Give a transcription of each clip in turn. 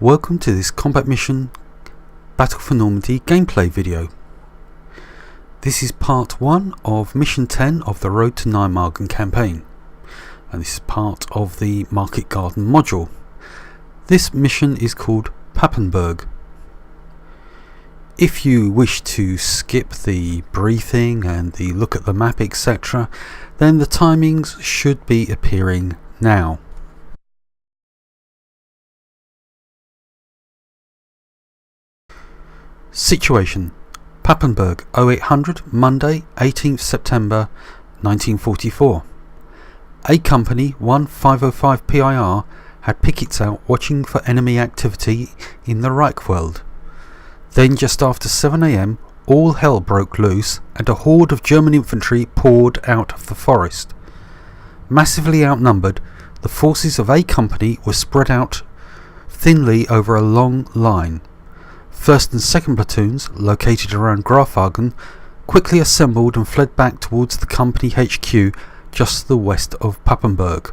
Welcome to this combat mission Battle for Normandy gameplay video. This is part 1 of mission 10 of the Road to Nijmegen campaign, and this is part of the Market Garden module. This mission is called Papenberg. If you wish to skip the briefing and the look at the map etc, then the timings should be appearing now. Situation: Papenberg 0800, Monday 18th September 1944. A Company 1505 PIR had pickets out watching for enemy activity in the Reichswald. Then just after 7 AM all hell broke loose and a horde of German infantry poured out of the forest. Massively outnumbered, the forces of A Company were spread out thinly over a long line. 1st and 2nd platoons, located around Grafwagen, quickly assembled and fled back towards the company HQ just to the west of Papenberg.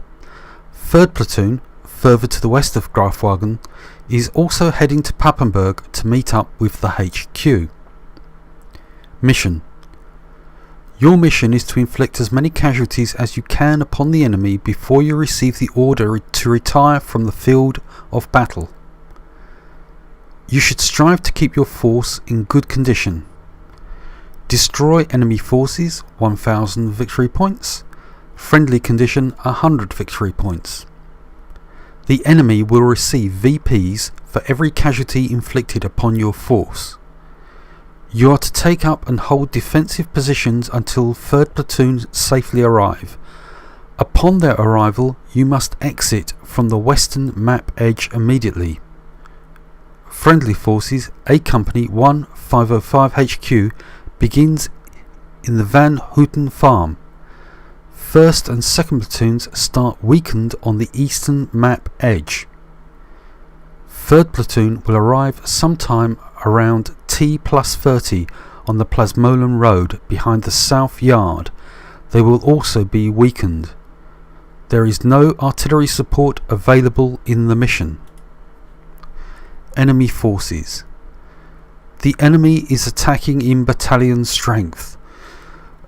3rd platoon, further to the west of Grafwagen, is also heading to Papenberg to meet up with the HQ. Mission: your mission is to inflict as many casualties as you can upon the enemy before you receive the order to retire from the field of battle. You should strive to keep your force in good condition. Destroy enemy forces, 1000 victory points. Friendly condition, 100 victory points. The enemy will receive VPs for every casualty inflicted upon your force. You are to take up and hold defensive positions until 3rd platoon safely arrive. Upon their arrival, you must exit from the western map edge immediately. Friendly forces A Company 1505 HQ begins in the Van Houten farm. 1st and 2nd platoons start weakened on the eastern map edge. 3rd platoon will arrive sometime around T+30 on the Plasmolen road behind the south yard. They will also be weakened. There is no artillery support available in the mission. Enemy forces. The enemy is attacking in battalion strength.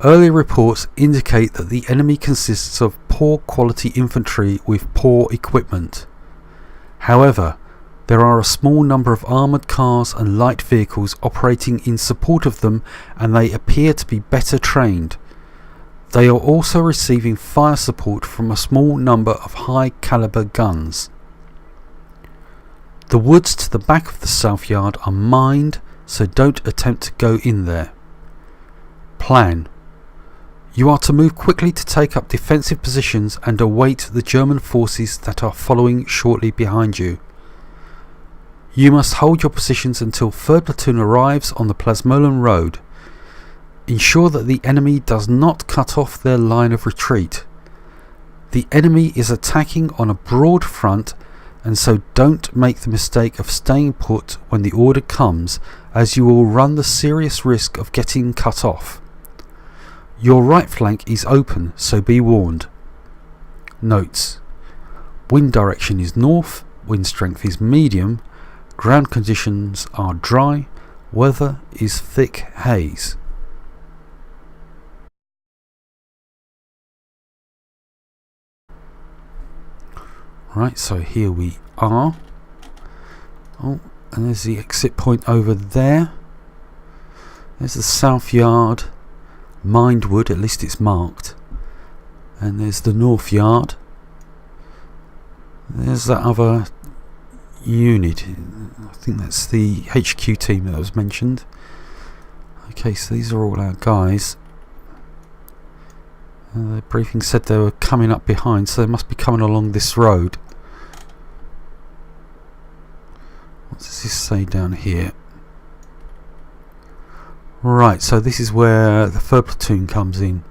Early reports indicate that the enemy consists of poor quality infantry with poor equipment. However, there are a small number of armoured cars and light vehicles operating in support of them, and they appear to be better trained. They are also receiving fire support from a small number of high caliber guns. The woods to the back of the south yard are mined, so don't attempt to go in there. Plan: you are to move quickly to take up defensive positions and await the German forces that are following shortly behind you. You must hold your positions until 3rd platoon arrives on the Plasmolen road. Ensure that the enemy does not cut off their line of retreat. The enemy is attacking on a broad front, and so don't make the mistake of staying put when the order comes, as you will run the serious risk of getting cut off. Your right flank is open, so be warned. Notes: wind direction is north, wind strength is medium, ground conditions are dry, weather is thick haze. Right, so here we are. Oh, and there's the exit point over there. There's the south yard, mined wood, at least it's marked. And there's the north yard. There's that other unit. I think that's the HQ team that was mentioned. Okay, so these are all our guys. The briefing said they were coming up behind, so they must be coming along this road. What does this say down here? Right, so this is where the 3rd platoon comes in.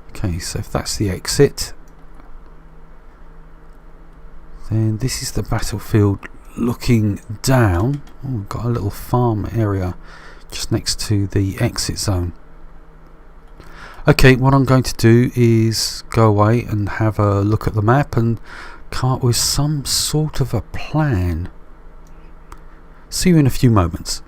Okay, so if that's the exit, then this is the battlefield looking down. Oh, we've got a little farm area just next to the exit zone. Okay, what I'm going to do is go away and have a look at the map and come up with some sort of a plan. See you in a few moments.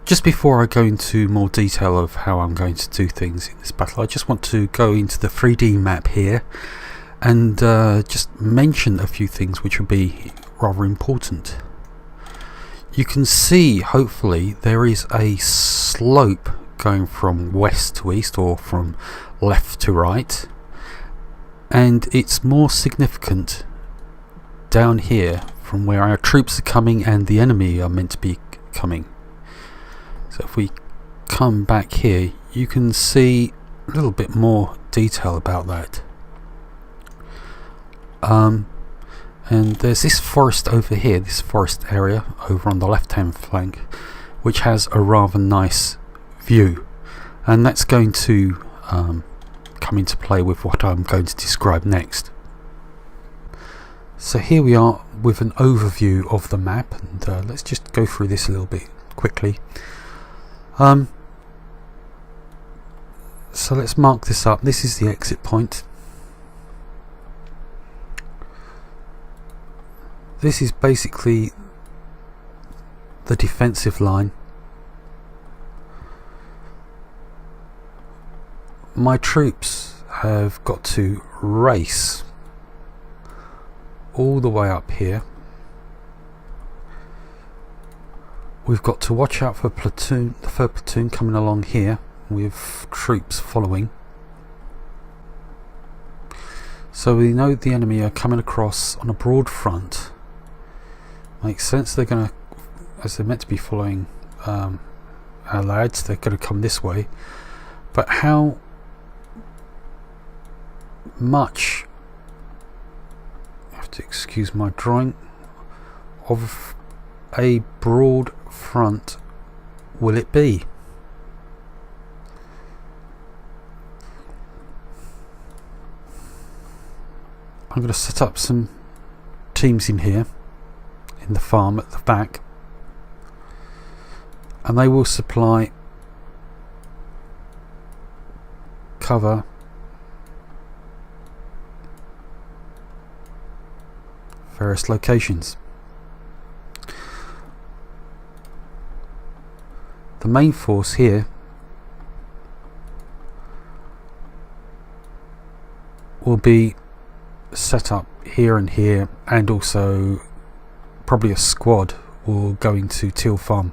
Just before I go into more detail of how I'm going to do things in this battle, I just want to go into the 3D map here and just mention a few things which will be rather important. You can see, hopefully, there is a slope going from west to east or from left to right, and it's more significant down here from where our troops are coming and the enemy are meant to be coming. So if we come back here, you can see a little bit more detail about that. And there's this forest over here, this forest area over on the left hand flank, which has a rather nice view, and that's going to come into play with what I'm going to describe next. So here we are with an overview of the map, and let's just go through this a little bit quickly. So let's mark this up. This is the exit point. This is basically the defensive line. My troops have got to race all the way up here. We've got to watch out for the third platoon coming along here with troops following. So we know the enemy are coming across on a broad front. Makes sense, they're going to, as they're meant to be following our lads, they're going to come this way. But how much, I have to excuse my drawing, of a broad front will it be? I'm going to set up some teams in here in the farm at the back, and they will supply cover various locations. The main force here will be set up here and here, and also probably a squad will go into Teal Farm.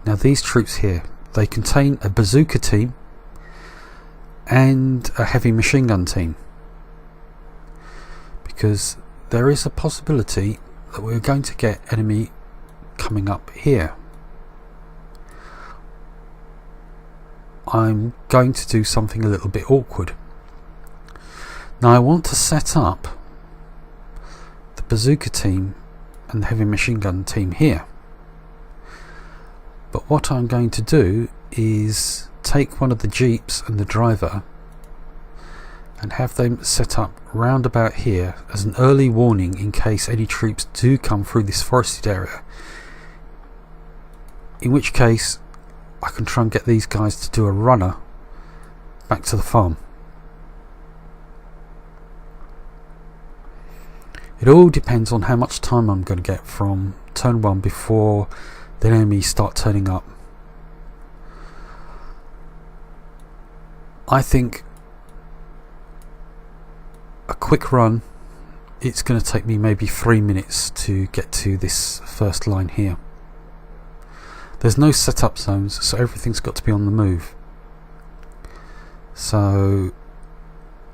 Now these troops here, they contain a bazooka team and a heavy machine gun team, because there is a possibility that we're going to get enemy coming up here. I'm going to do something a little bit awkward. Now I want to set up the bazooka team and the heavy machine gun team here, but what I'm going to do is take one of the jeeps and the driver and have them set up round about here as an early warning in case any troops do come through this forested area, in which case I can try and get these guys to do a runner back to the farm. It all depends on how much time I'm going to get from turn 1 before the enemies start turning up. I think a quick run, it's going to take me maybe 3 minutes to get to this first line here. There's no setup zones, so everything's got to be on the move. So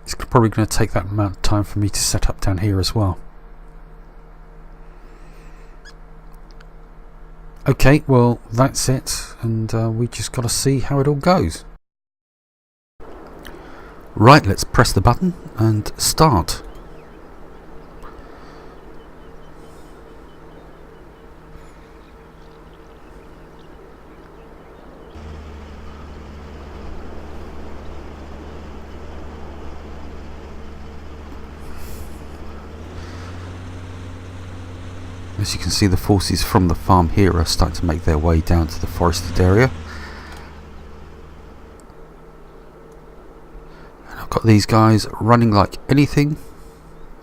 it's probably going to take that amount of time for me to set up down here as well. Okay, well that's it, and we just got to see how it all goes. Right, let's press the button and start. As you can see, the forces from the farm here are starting to make their way down to the forested area, Got these guys running like anything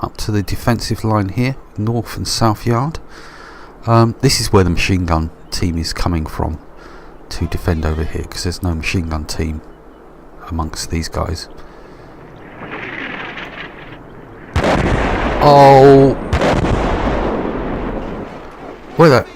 up to the defensive line here, north and south yard. This is where the machine gun team is coming from to defend over here, because there's no machine gun team amongst these guys. Oh, where that?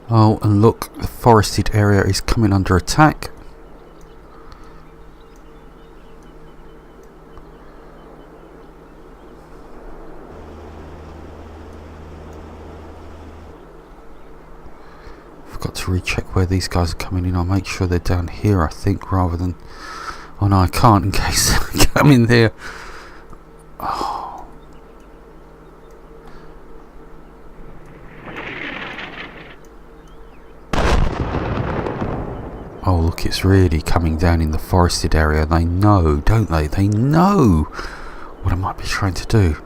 Oh, and look, the forested area is coming under attack. Forgot to recheck where these guys are coming in. I'll make sure they're down here, I think, rather than... Oh no, I can't in case they come in there. Oh. Oh look, it's really coming down in the forested area. They know, don't they? They know what I might be trying to do.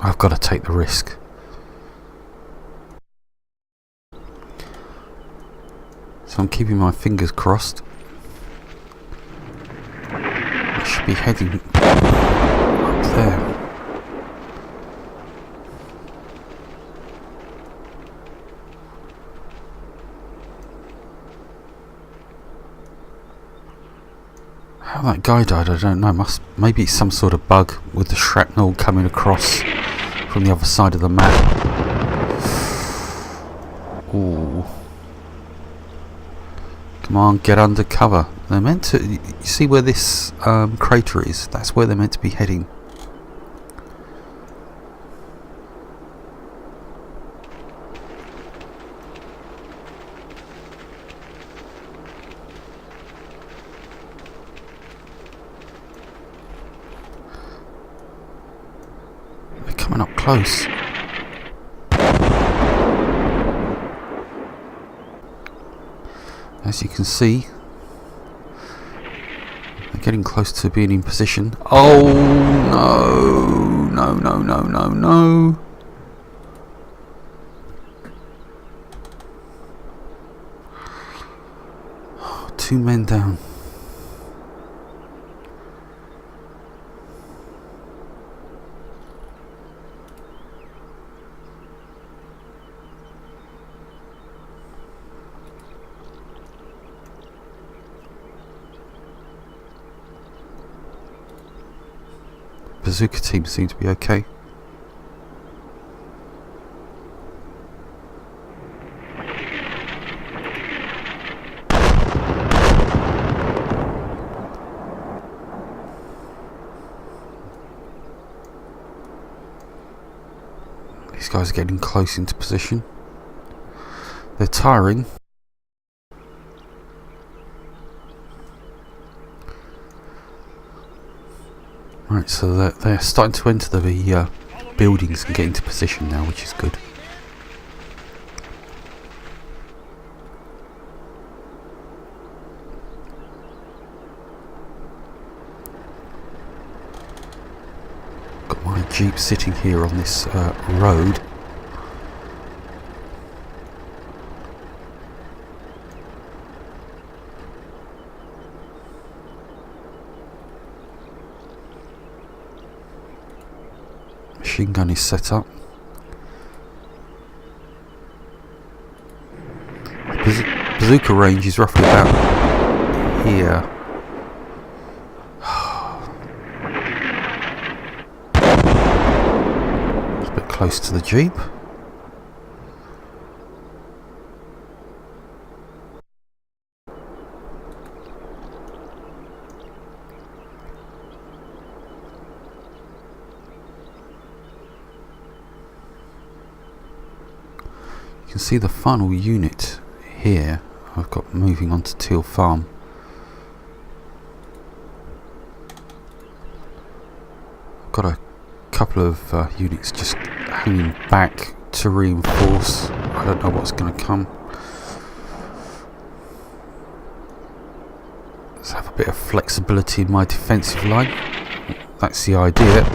I've got to take the risk. So I'm keeping my fingers crossed. I should be heading up there. How that guy died, I don't know. Maybe it's some sort of bug with the shrapnel coming across from the other side of the map. Ooh. Come on, get under cover. They're meant to... You see where this crater is? That's where they're meant to be heading. They're coming up close. As you can see, they're getting close to being in position. Oh no, no, no, no, no, no. Two men down. Bazooka team seem to be okay. These guys are getting close into position. They're tiring. Right, so they're starting to enter the buildings and get into position now, which is good. Got my Jeep sitting here on this road. Machine gun is set up. Bazooka range is roughly about here. It's a bit close to the Jeep. You can see the final unit here. I've got moving on to Teal Farm. I've got a couple of units just hanging back to reinforce. I don't know what's going to come. Let's have a bit of flexibility in my defensive line. That's the idea.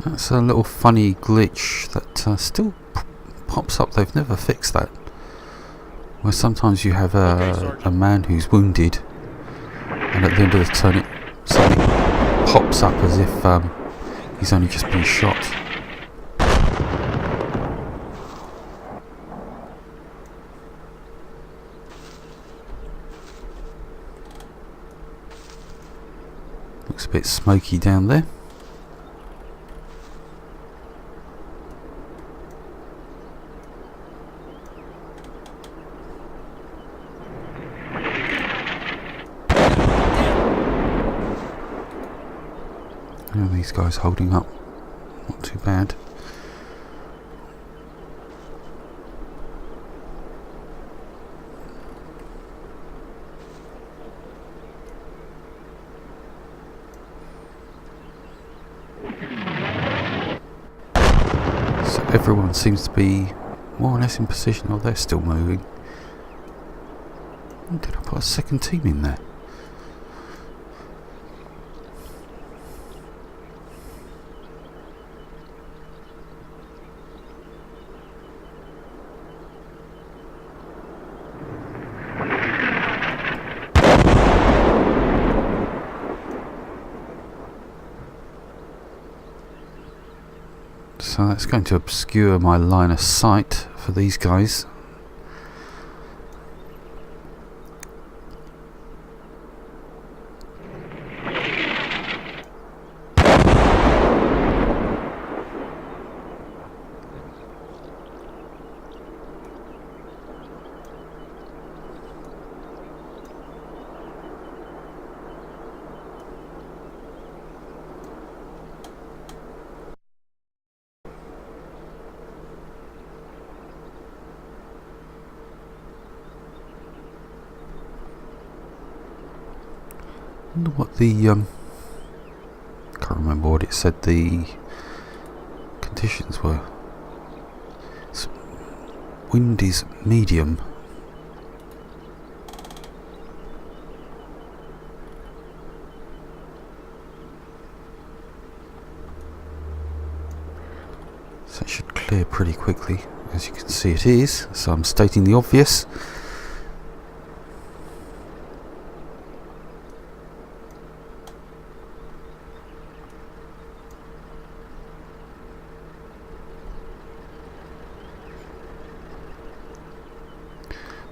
That's a little funny glitch that still pops up. They've never fixed that. Where sometimes you have a man who's wounded, and at the end of the turn it suddenly pops up as if he's only just been shot. Looks a bit smoky down there. These guys holding up, not too bad. So everyone seems to be more or less in position. Oh, they're still moving. Oh, did I put a second team in there? So that's going to obscure my line of sight for these guys. I wonder what the can't remember what it said the conditions were. Wind is medium. So it should clear pretty quickly. As you can see it is, so I'm stating the obvious.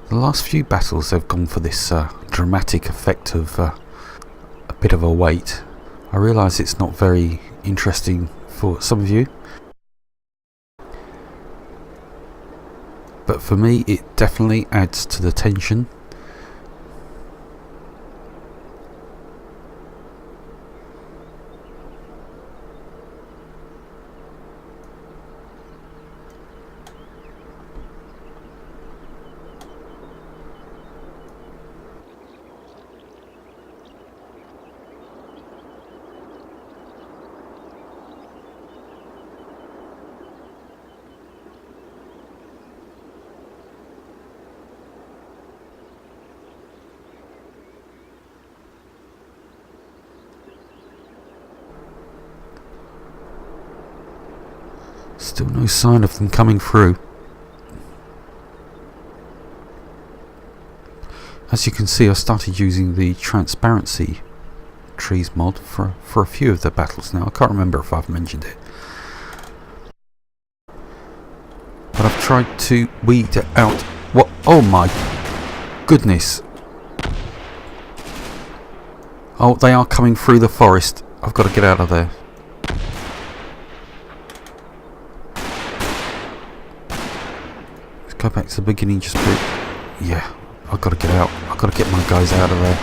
The last few battles have gone for this dramatic effect of a bit of a wait. I realise it's not very interesting for some of you, but for me it definitely adds to the tension. Still no sign of them coming through. As you can see, I started using the transparency trees mod for a few of the battles now. I can't remember if I've mentioned it, but I've tried to weed out what. Oh my goodness! Oh, they are coming through the forest. I've got to get out of there. Let's go back to the beginning just a bit. Yeah, I've got to get out. I've got to get my guys out of there.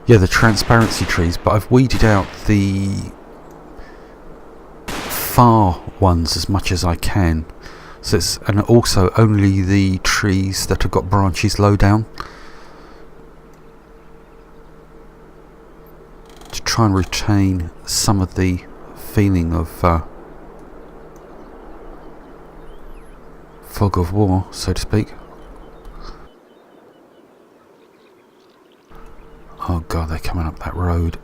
Yeah, the transparency trees, but I've weeded out the far ones as much as I can. So it's, and also only the trees that have got branches low down, to try and retain some of the feeling of fog of war, so to speak. Oh god, they're coming up that road.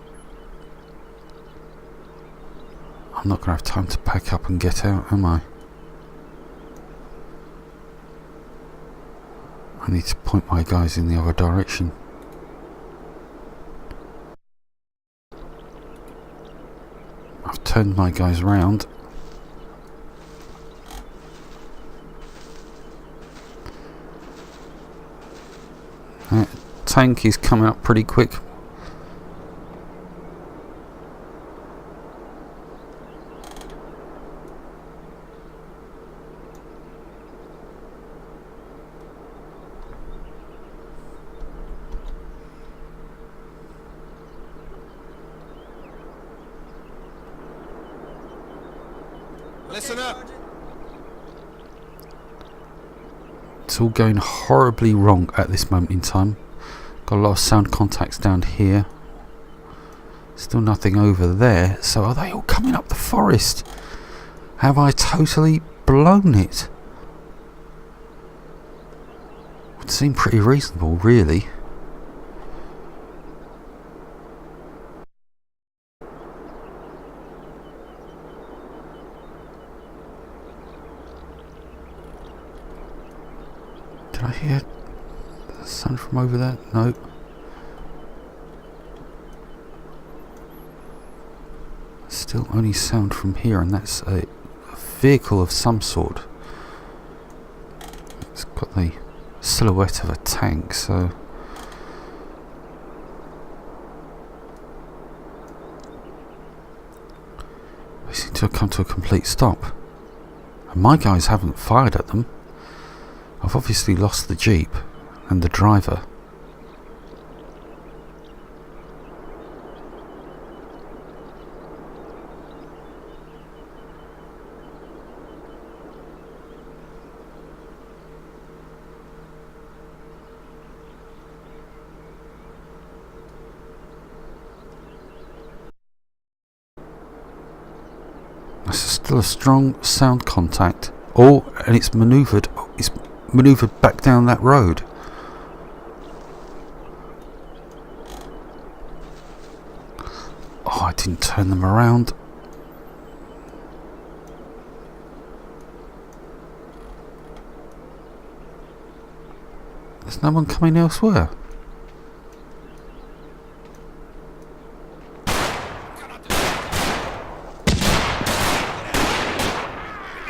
I'm not going to have time to pack up and get out, am I? I need to point my guys in the other direction. I've turned my guys round. That tank is coming up pretty quick. Listen up. It's all going horribly wrong at this moment in time. Got a lot of sound contacts down here. Still nothing over there. So are they all coming up the forest? Have I totally blown it? Would seem pretty reasonable, really. Did I hear the sound from over there? No. Still only sound from here, and that's a vehicle of some sort. It's got the silhouette of a tank, so they seem to have come to a complete stop. And my guys haven't fired at them. I've obviously lost the jeep and the driver. There's still a strong sound contact. Oh, and it's manoeuvred. It's manoeuvred back down that road. Oh, I didn't turn them around. There's no one coming elsewhere.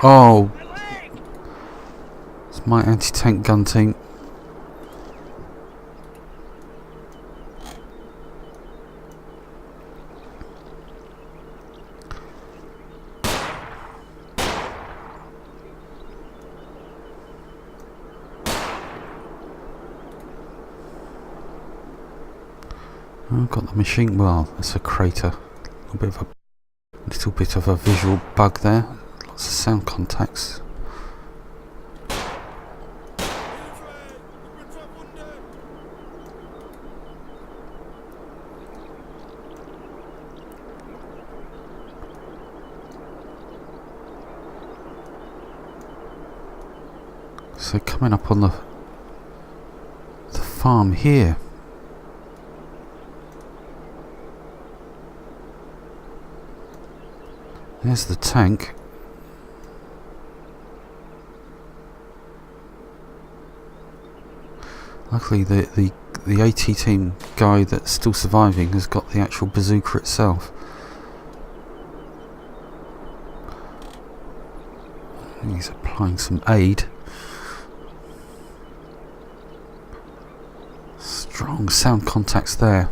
Oh, it's my anti-tank gun team. I've got the machine. Well, it's a crater. A little bit of a visual bug there. Lots of sound contacts. So coming up on the farm here. There's the tank. Luckily the AT team guy that's still surviving has got the actual bazooka itself. He's applying some aid. Strong sound contacts there.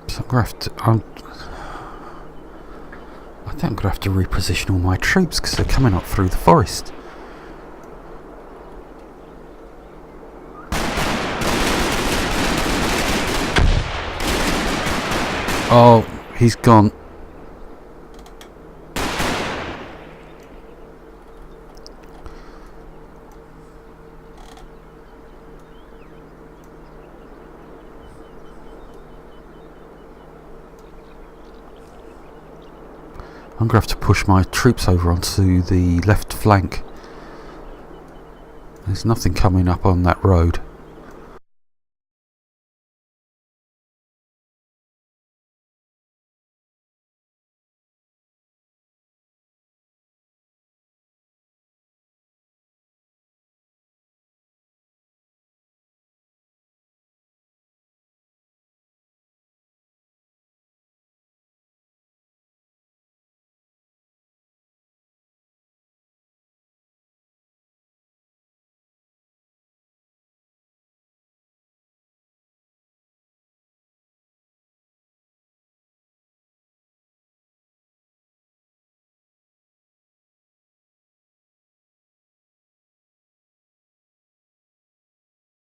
So I'm going to have to... I think I'm going to have to reposition all my troops because they're coming up through the forest. Oh, he's gone. I'm going to have to push my troops over onto the left flank. There's nothing coming up on that road.